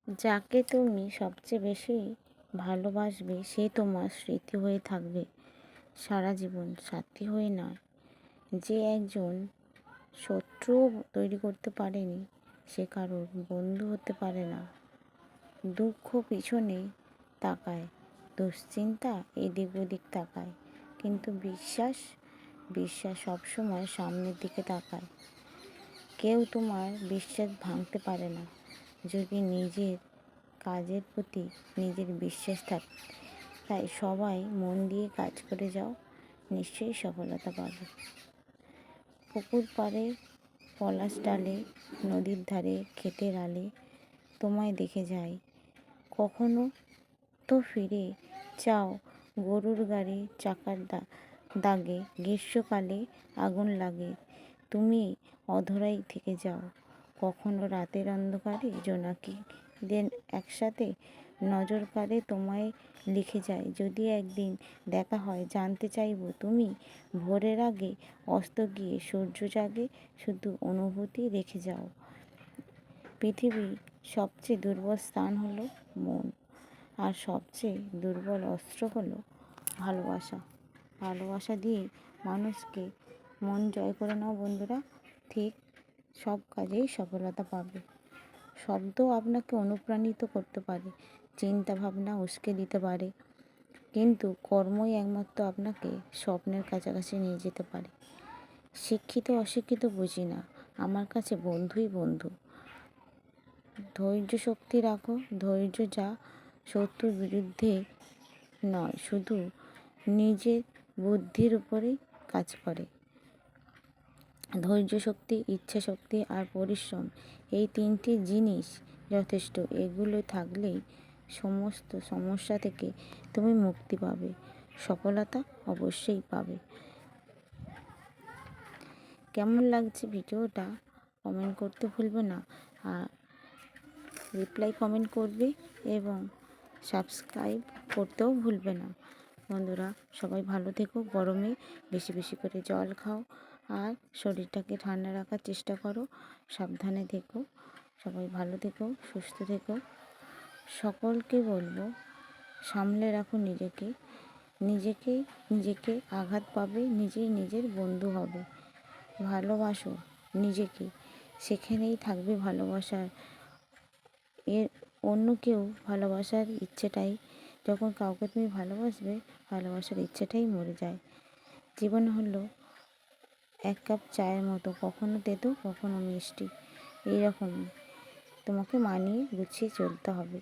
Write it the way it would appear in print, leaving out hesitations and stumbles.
যাকে তুমি সবচেয়ে বেশি ভালোবাসবে সে তোমার স্মৃতি হয়ে থাকবে সারা জীবন, সাথী হয়ে নয়। যে একজন শত্রু তৈরি করতে পারেনি সে কারোর বন্ধু হতে পারে না। দুঃখ পিছনে তাকায়, দুশ্চিন্তা এদিক ওদিক তাকায়, কিন্তু বিশ্বাস বিশ্বাস সবসময় সামনের দিকে তাকায়। কেউ তোমার বিশ্বাস ভাঙতে পারে না যদি নিজের কাজের প্রতি নিজের বিশ্বাস থাকে। তাই সবাই মন দিয়ে কাজ করে যাও, নিশ্চয়ই সফলতা পাবে। পুকুর পাড়ে, পলাশ ডালে, নদীর ধারে, ক্ষেতের আলে তোমায় দেখে যাই। কখনো তো ফিরে চাও গরুর গাড়ি চাকার দাগে, গ্রীষ্মকালে আগুন লাগে তুমি অধরাই থেকে যাও। কখনো রাতের অন্ধকারে জোনাকিদের একসাথে নজর কাড়ে তোমায় লিখে যায়। যদি একদিন দেখা হয় জানতে চাইব তুমি ভোরের আগে অস্ত গিয়ে সূর্য জাগে, শুধু অনুভূতি রেখে যাও। পৃথিবীর সবচেয়ে দুর্বল স্থান হলো মন, আর সবচেয়ে দুর্বল অস্ত্র হলো ভালোবাসা। ভালোবাসা দিয়ে মানুষকে মন জয় করে নাও বন্ধুরা, ঠিক সব কাজেই সফলতা পাবে। শব্দ আপনাকে অনুপ্রাণিত করতে পারে, চিন্তা ভাবনা উস্কে দিতে পারে, কিন্তু কর্মই একমাত্র আপনাকে স্বপ্নের কাছাকাছি নিয়ে যেতে পারে। শিক্ষিত অশিক্ষিত বুঝি না, আমার কাছে বন্ধুই বন্ধু। ধৈর্য শক্তি রাখো, ধৈর্য যা শত্রুর বিরুদ্ধে নয়, শুধু নিজের বুদ্ধির উপরেই কাজ করে। ধৈর্য শক্তি, ইচ্ছা শক্তি আর পরিশ্রম, এই তিনটি জিনিস যথেষ্ট। এগুলো থাকলেই সমস্ত সমস্যা থেকে তুমি মুক্তি পাবে, সফলতা অবশ্যই পাবে। কেমন লাগছে ভিডিওটা কমেন্ট করতে ভুলবে না, আর রিপ্লাই কমেন্ট করবে এবং সাবস্ক্রাইব করতেও ভুলবে না। বন্ধুরা সবাই ভালো থেকো, গরমে বেশি বেশি করে জল খাও আর শরীরটাকে ঠান্ডা রাখার চেষ্টা করো। সাবধানে থেকো, সবাই ভালো থেকো, সুস্থ থেকো। সকলকে বলবো সামলে রাখো নিজেকে। নিজেকে আঘাত পাবে, নিজেই নিজের বন্ধু হবে। ভালোবাসো নিজেকে, সেখানেই থাকবে ভালোবাসার এর অন্য কেউ ভালোবাসার ইচ্ছেটাই, যখন কাউকে তুমি ভালোবাসবে ভালোবাসার ইচ্ছেটাই মরে যায়। জীবন হলো এক কাপ চায়ের মতো, কখনো তেতো কখনো মিষ্টি, এইরকম তোমাকে মানিয়ে গুছিয়ে চলতে হবে।